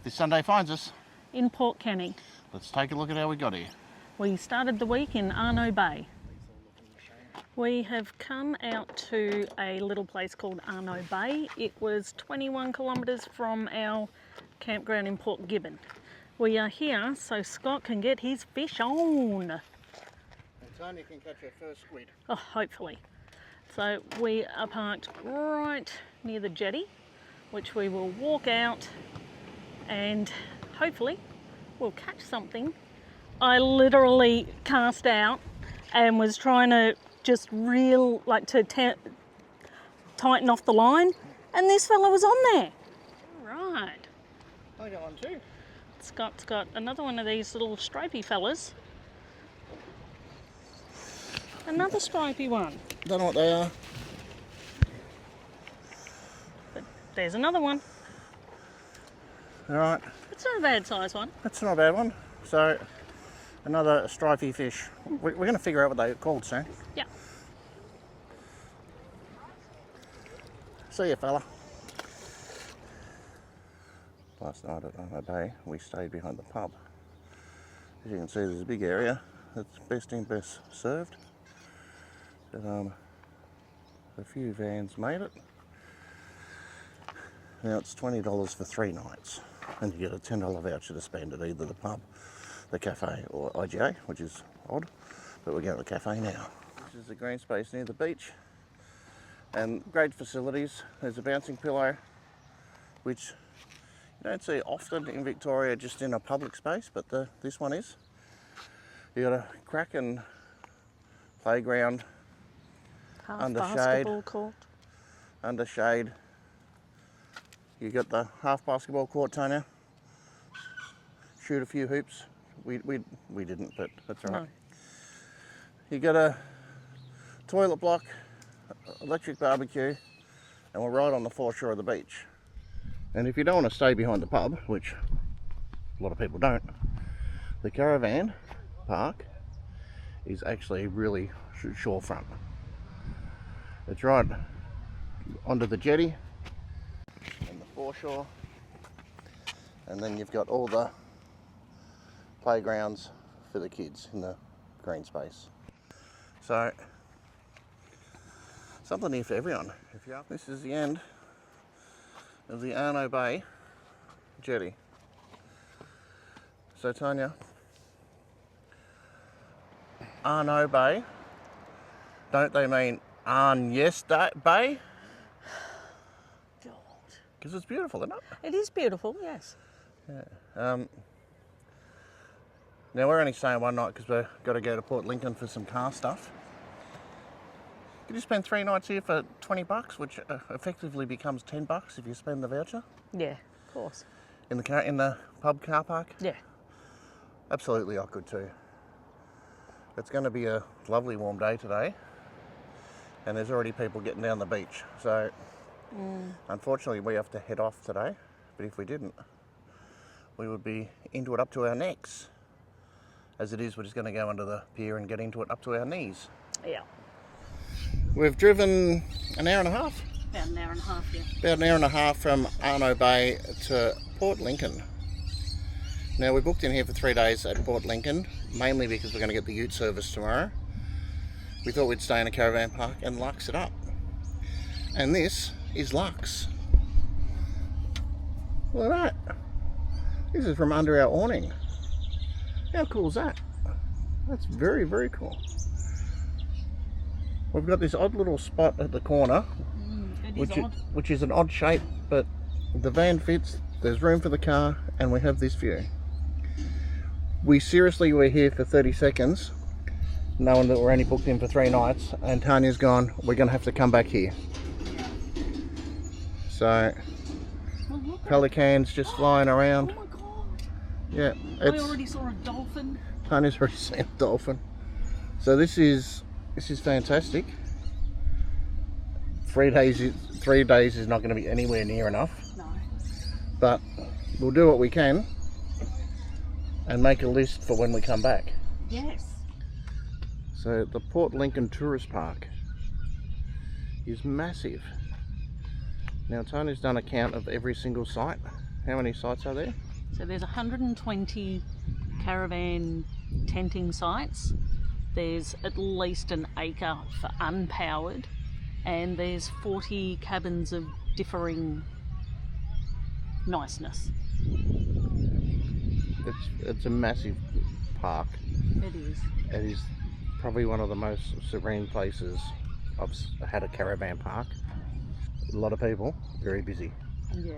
This Sunday finds us in Port Kenny. Let's take a look at how we got here. We started the week in Arno Bay. We have come out to a little place called Arno Bay. It was 21 kilometres from our campground in Port Gibbon. We are here so Scott can get his fish on. And Tanya can catch her first squid. Oh, hopefully. So we are parked right near the jetty, which we will walk out and hopefully we'll catch something. I literally cast out and was trying to just reel, like to tighten off the line, and this fella was on there. All right. I got one too. Scott's got another one of these little stripy fellas. Another stripy one. Don't know what they are. But there's another one. All right. It's not a bad size one. That's not a bad one. So, another stripy fish. We're going to figure out what they're called soon. Yeah. See ya, fella. Last night at Arno Bay, we stayed behind the pub. As you can see, there's a big area that's best in, best served. But, a few vans made it. Now it's $20 for 3 nights, and you get a $10 voucher to spend at either the pub, the cafe, or IGA, which is odd, but we're going to the cafe now. This is the green space near the beach, and great facilities. There's a bouncing pillow, which you don't see often in Victoria just in a public space, but this one is. You got a cracking playground, Half under basketball shade. court. Under shade. You got the half basketball court, Tanya. Shoot a few hoops. We didn't, but that's all right. No. You got a toilet block, electric barbecue, and we're right on the foreshore of the beach. And if you don't want to stay behind the pub, which a lot of people don't, the caravan park is actually really shorefront. It's right onto the jetty and the foreshore, and then you've got all the playgrounds for the kids in the green space. So something here for everyone. This is the end of the Arno Bay jetty. So Tanya, Arno Bay, don't they mean Arnyest Bay? God. Because it's beautiful, isn't it? It is beautiful, yes. Yeah. Now we're only staying one night because we've got to go to Port Lincoln for some car stuff. You just spend 3 nights here for $20, which effectively becomes $10 if you spend the voucher. Yeah, of course. In the pub car park. Yeah. Absolutely, I could too. It's going to be a lovely warm day today, and there's already people getting down the beach. So, unfortunately, we have to head off today. But if we didn't, we would be into it up to our necks. As it is, we're just going to go under the pier and get into it up to our knees. Yeah. We've driven an hour and a half. About an hour and a half, yeah. About an hour and a half from Arno Bay to Port Lincoln. Now we booked in here for 3 days at Port Lincoln, mainly because we're going to get the ute service tomorrow. We thought we'd stay in a caravan park and lux it up. And this is Lux. Look at that. This is from under our awning. How cool is that? That's very, very cool. We've got this odd little spot at the corner, which is an odd shape, but the van fits, there's room for the car, and we have this view. We seriously were here for 30 seconds, knowing that we're only booked in for 3 nights, and Tanya's gone, we're going to have to come back here. So, pelicans just flying around. Oh my God. Yeah, I already saw a dolphin. Tanya's already seen a dolphin. So this is fantastic. 3 days is not going to be anywhere near enough. No. But we'll do what we can and make a list for when we come back. Yes. So the Port Lincoln Tourist Park is massive. Now Tony's done a count of every single site. How many sites are there? So there's 120 caravan tenting sites. There's at least an acre for unpowered, and there's 40 cabins of differing niceness. It's a massive park. It is. It is probably one of the most serene places I've had a caravan park. A lot of people, very busy. Yeah.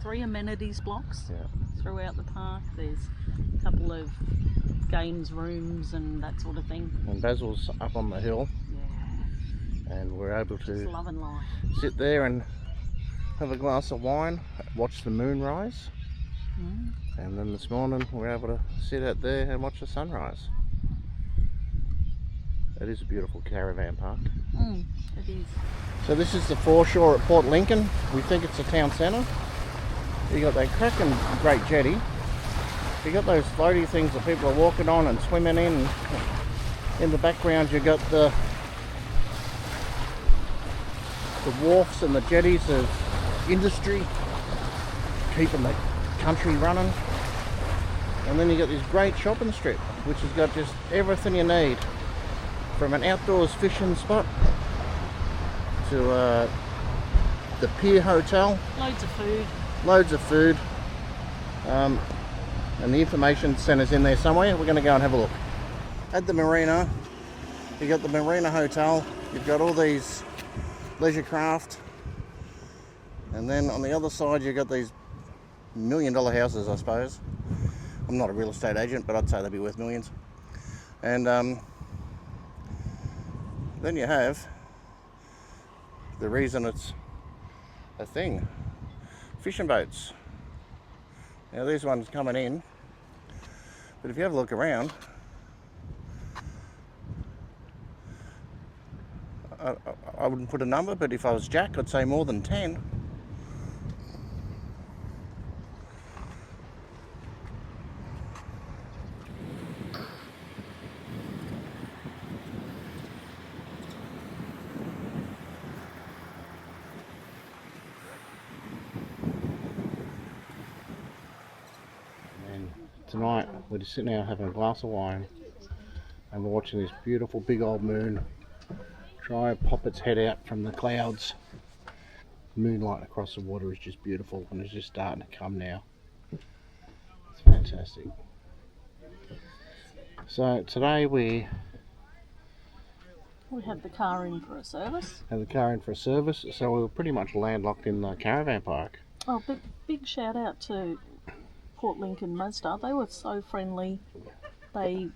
3 amenities blocks Yeah. throughout the park. There's a couple of games rooms and that sort of thing. And Basil's up on the hill, Yeah. and we're able Just to loving life. sit there and have a glass of wine, watch the moon rise. And then this morning we're able to sit out there and watch the sunrise. It is a beautiful caravan park. It is. So this is the foreshore at Port Lincoln. We think it's a town centre. You got that cracking great jetty. You got those floaty things that people are walking on and swimming in. In the background you got the wharfs and the jetties of industry, keeping the country running. And then you got this great shopping strip, which has got just everything you need, from an outdoors fishing spot to the Pier Hotel. Loads of food. Loads of food. And the information centre's in there somewhere. We're going to go and have a look. At the marina, you got the Marina Hotel. You've got all these leisure craft. And then on the other side, you've got these $1 million houses, I suppose. I'm not a real estate agent, but I'd say they'd be worth millions. And then you have the reason it's a thing, fishing boats. Now these ones coming in, but if you have a look around, I wouldn't put a number, but if I was Jack, I'd say more than 10. Tonight we're just sitting out having a glass of wine and we're watching this beautiful big old moon try to pop its head out from the clouds. Moonlight across the water is just beautiful, and it's just starting to come now. It's fantastic. So today we have the car in for a service. So we were pretty much landlocked in the caravan park. Oh, big shout out to Port Lincoln Mazda. They were so friendly. They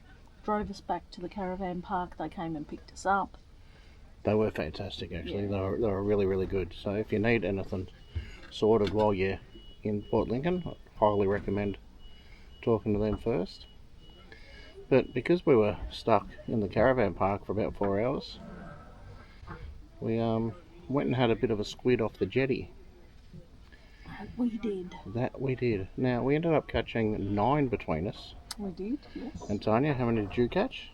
drove us back to the caravan park. They came and picked us up. They were fantastic, actually. Yeah. They were really, really good. So if you need anything sorted while you're in Port Lincoln, I highly recommend talking to them first. But because we were stuck in the caravan park for about 4 hours, we went and had a bit of a squid off the jetty. That we did. Now, we ended up catching 9 between us. We did, yes. And Tanya, how many did you catch?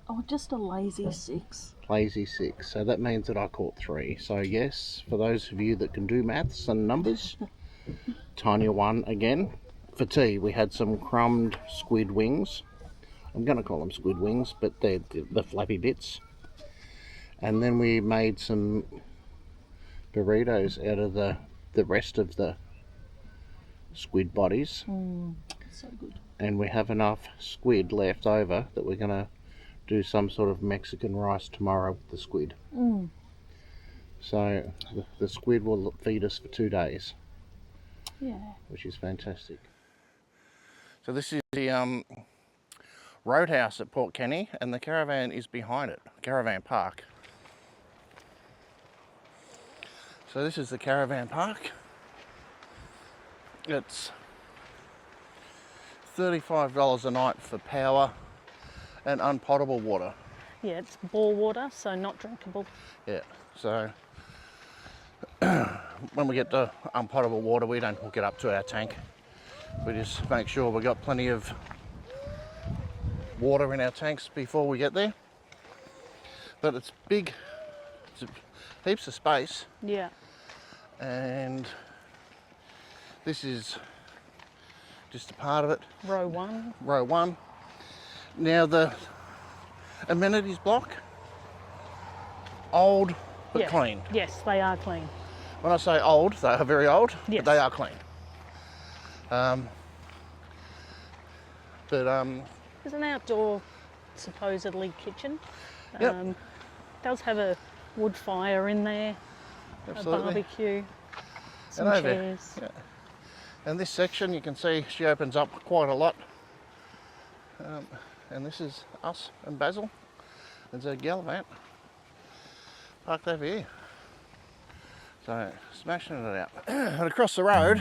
Oh, just a lazy 6. Lazy 6. So that means that I caught 3. So yes, for those of you that can do maths and numbers, Tanya won again. For tea, we had some crumbed squid wings. I'm going to call them squid wings, but they're the flappy bits. And then we made some burritos out of the rest of the squid bodies. So good. And we have enough squid left over that we're going to do some sort of Mexican rice tomorrow with the squid. So the squid will feed us for 2 days. Yeah. Which is fantastic. So this is the roadhouse at Port Kenny, and the caravan is behind it, caravan park. So this is the caravan park. It's $35 a night for power and unpotable water. Yeah, it's bore water, so not drinkable. Yeah, so when we get to unpotable water, we don't hook it up to our tank. We just make sure we've got plenty of water in our tanks before we get there. But it's big, it's heaps of space. Yeah. And this is just a part of it. Row 1. Row 1. Now the amenities block, old but Yes. clean. Yes, they are clean. When I say old, they are very old, Yes. but they are clean. There's an outdoor, supposedly, kitchen. Yep. Does have a wood fire in there, Absolutely. a barbecue, some And over- chairs. yeah. And this section, you can see she opens up quite a lot. And this is us and Basil. There's a Gallivant parked over here. So, smashing it out. And across the road,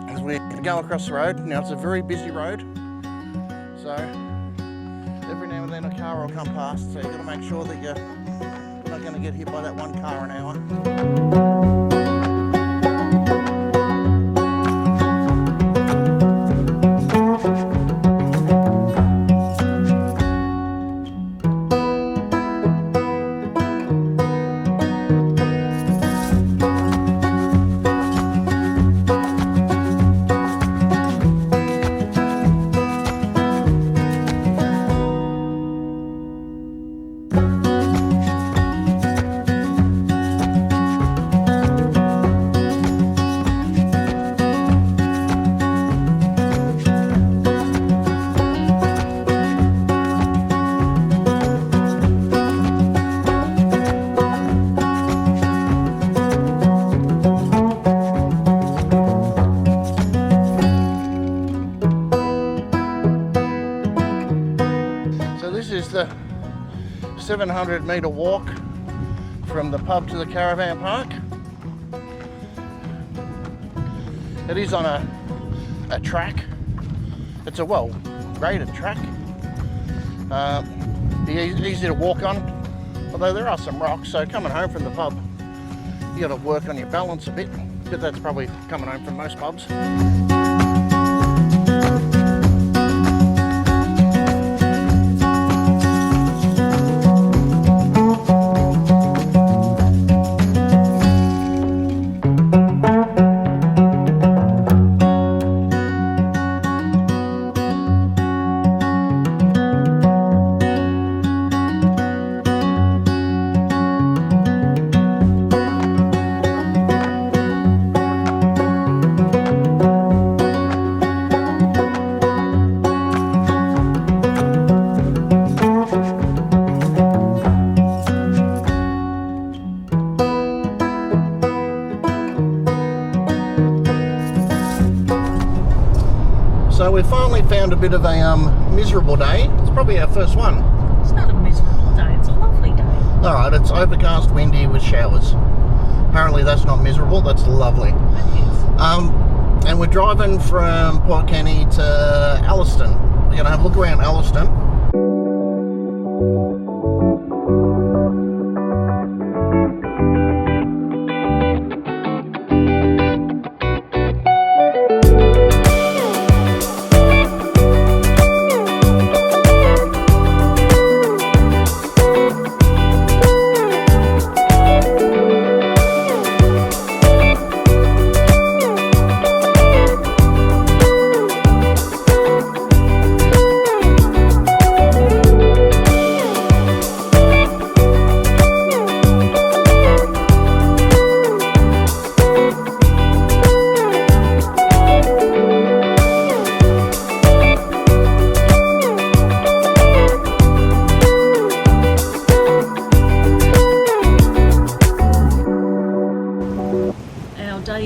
as we go across the road, now it's a very busy road. So, every now and then a car will come past, so you've got to make sure that you're not going to get hit by that 1 car an hour. This is the 700-metre walk from the pub to the caravan park. It is on a track. It's a well-graded track. Easy to walk on, although there are some rocks, so coming home from the pub, you got to work on your balance a bit, but that's probably coming home from most pubs. So we finally found a bit of a miserable day. It's probably our first one. It's not a miserable day, it's a lovely day. Alright, it's overcast, windy with showers. Apparently that's not miserable, that's lovely. It is. And we're driving from Port Kenny to Alliston. We're going to have a look around Alliston.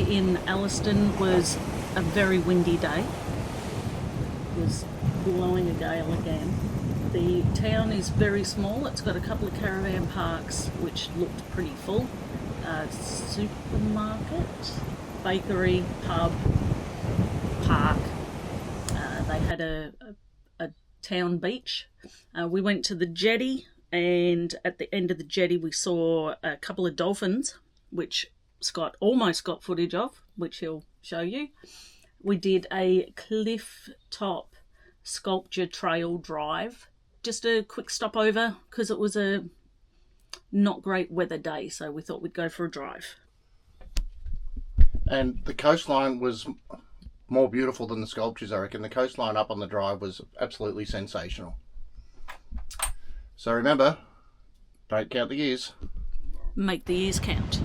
In Alliston was a very windy day. It was blowing a gale again. The town is very small. It's got a couple of caravan parks which looked pretty full. Supermarket, bakery, pub, park. They had a town beach. We went to the jetty, and at the end of the jetty we saw a couple of dolphins, which Scott almost got footage of, which he'll show you. We did a cliff top sculpture trail drive, just a quick stopover because it was a not great weather day, so we thought we'd go for a drive. And the coastline was more beautiful than the sculptures, I reckon. The coastline up on the drive was absolutely sensational. So remember, don't count the years. Make the years count.